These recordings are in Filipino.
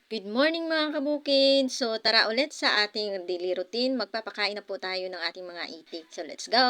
Good morning mga kabukid! So tara ulit sa ating daily routine. Magpapakain na po tayo ng ating mga itik. So let's go!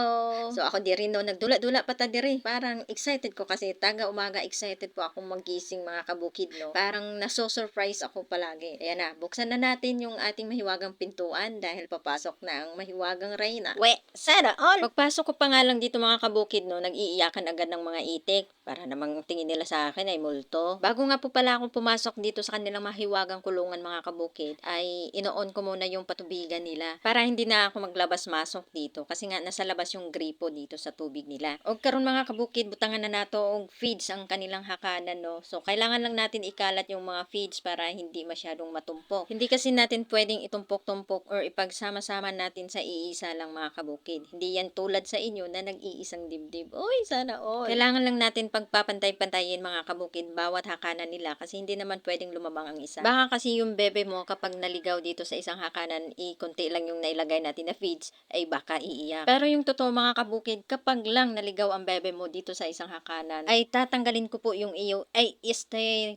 So ako di rin no, nagdula-dula pa ta diri. Parang excited ko kasi taga umaga excited po akong magising mga kabukid no. Parang naso-surprise ako palagi. Ayan na, buksan na natin yung ating mahiwagang pintuan dahil papasok na ang mahiwagang Reyna. Sana all! Pagpasok ko pa nga lang dito mga kabukid no, nag-iiyakan agad ng mga itik. Para namang tingin nila sa akin ay multo. Bago nga po pala ako pumasok dito sa kanilang mahiwagang kulungan mga kabukid, ay ino-on ko muna yung patubigan nila para hindi na ako maglabas-masok dito kasi nga nasa labas yung gripo dito sa tubig nila. O karon mga kabukid, butangan na nato og feeds ang kanilang hakanan no. So kailangan lang natin ikalat yung mga feeds para hindi masyadong matumpok. Hindi kasi natin pwedeng itumpok-tumpok or ipagsama-sama natin sa iisa lang mga kabukid. Hindi yan tulad sa inyo na nag-iisang dibdib. Oy, sana all. Kailangan lang natin pagpapantay-pantayin mga kabukid bawat hakanan nila kasi hindi naman pwedeng lumabang ang isa. Baka kasi yung bebe mo kapag naligaw dito sa isang hakanan, konti lang yung nailagay natin na feeds, ay baka iiyak. Pero yung totoo mga kabukid, kapag lang naligaw ang bebe mo dito sa isang hakanan, ay tatanggalin ko po yung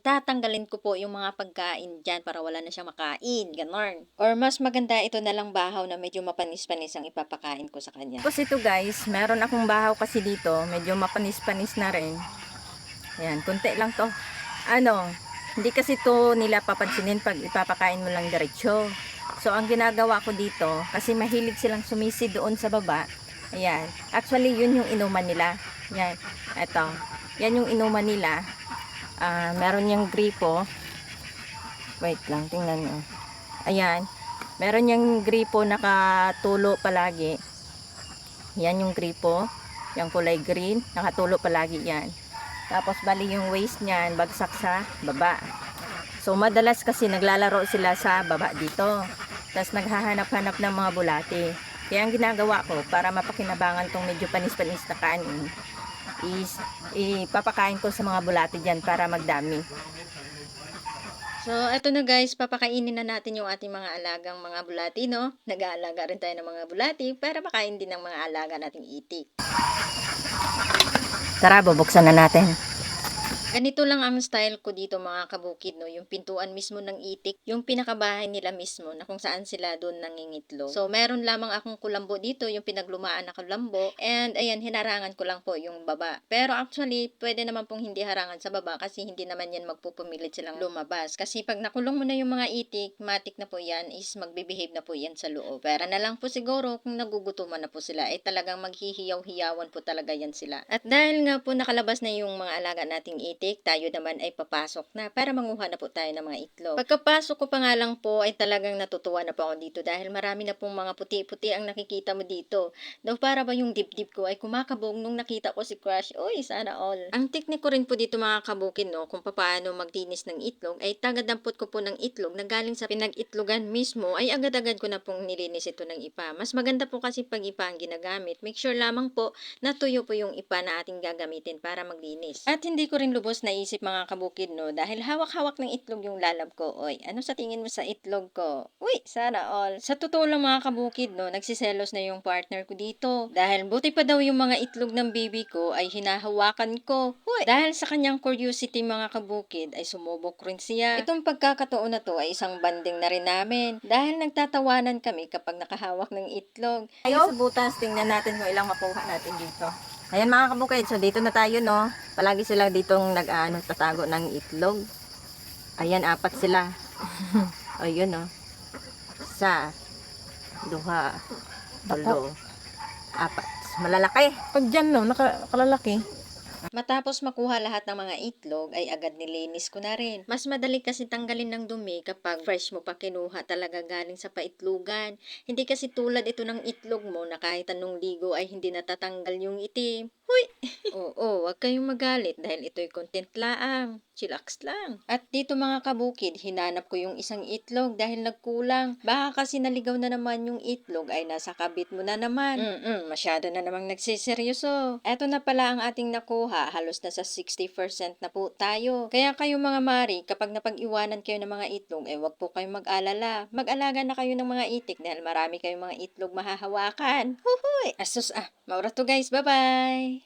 tatanggalin ko po yung mga pagkain dyan para wala na siyang makain. Ganon. Or mas maganda ito na lang bahaw na medyo mapanis-panis ang ipapakain ko sa kanya. Tapos ito guys, meron akong bahaw kasi dito, medyo mapanis-panis na rin. Ayan, kunti lang to. Hindi kasi to nila papansinin pag ipapakain mo lang diretsyo. So ang ginagawa ko dito, kasi mahilig silang sumisi doon sa baba. Ayan, actually yun yung inuman nila. Ayan, eto. Yan yung inuman nila. Meron yung gripo. Wait lang, tingnan nyo. Ayan, meron yung gripo nakatulo palagi. Yan yung gripo, yung kulay green, nakatulo palagi yan. Tapos bali yung waist niyan bagsak sa baba. So madalas kasi naglalaro sila sa baba dito. Tapos naghahanap-hanap ng mga bulati. Kaya ang ginagawa ko para mapakinabangan tong medyo panis-panis na kanin is ipapakain ko sa mga bulati diyan para magdami. So, eto na guys, papakainin na natin yung ating mga alagang mga bulati, no? Nag-aalaga rin tayo ng mga bulati para makain din ng mga alaga nating itik. Tara, bubuksan na natin. Ganito lang ang style ko dito mga kabukid, no? Yung pintuan mismo ng itik, yung pinakabahay nila mismo na kung saan sila doon nangingitlog. So, meron lamang akong kulambo dito, yung pinaglumaan na kulambo. And, ayan, hinarangan ko lang po yung baba. Pero actually, pwede naman pong hindi harangan sa baba kasi hindi naman yan magpupumilit silang lumabas. Kasi pag nakulong mo na yung mga itik, matik na po yan is magbibehave na po yan sa loob. Pero na lang po siguro kung nagugutuman na po sila, ay talagang maghihiyaw-hiyawan po talaga yan sila. At dahil nga po nakalabas na yung mga alaga nating itik, tayo naman ay papasok na para manguha na po tayo ng mga itlog. Pagkapasok ko pa nga lang po ay talagang natutuwa na po ako dito dahil marami na pong mga puti-puti ang nakikita mo dito. Daw para ba yung dibdib ko ay kumakabog nung nakita ko si Crush. Oy, sana all. Ang teknik ko rin po dito mga kabukin no, kung paano magdinis ng itlog ay tagadampot ko po ng itlog na galing sa pinag-itlogan mismo ay agad-agad ko na pong nilinis ito ng ipa. Mas maganda po kasi pag ipa ang ginagamit. Make sure lamang po na tuyo po yung ipa na ating gagamitin para maglinis. At hindi ko rin lubos naisip mga kabukid no dahil hawak-hawak ng itlog yung lalab ko. Oy, ano sa tingin mo sa itlog ko? Uy, sana all. Sa totoo lang mga kabukid no, nagsiselos na yung partner ko dito. Dahil buti pa daw yung mga itlog ng baby ko ay hinahawakan ko. Uy, dahil sa kanyang curiosity mga kabukid ay sumubok rin siya. Itong pagkakataon na to ay isang banding na rin namin. Dahil nagtatawanan kami kapag nakahawak ng itlog. Ayun sa butas, tingnan natin kung ilang makuha natin dito. Ayan mga kabukid, so dito na tayo no. Palagi sila ditong tatago ng itlog. Ayan, 4 sila. O yun no. Isa, 2, 3, 4. Malalaki. Pag dyan no, nakalalaki. Matapos makuha lahat ng mga itlog ay agad nilinis ko na rin. Mas madali kasi tanggalin ng dumi kapag fresh mo pa kinuha talaga galing sa paitlugan. Hindi kasi tulad ito ng itlog mo na kahit anong ligo ay hindi natatanggal yung itim. Huy! Oo, wag kayong magalit dahil ito'y content laang. Chillax lang. At dito mga kabukid, hinanap ko yung isang itlog dahil nagkulang. Baka kasi naligaw na naman yung itlog ay nasa kabit mo na naman. Masyado na namang nagsiseryoso. Eto na pala ang ating nakuha. Halos nasa 60% na po tayo. Kaya kayo mga mari, kapag napag-iwanan kayo ng mga itlog, wag po kayong mag-alala. Mag-alaga na kayo ng mga itik dahil marami kayong mga itlog mahahawakan. Huhuy! Asus maura to guys. Bye-bye!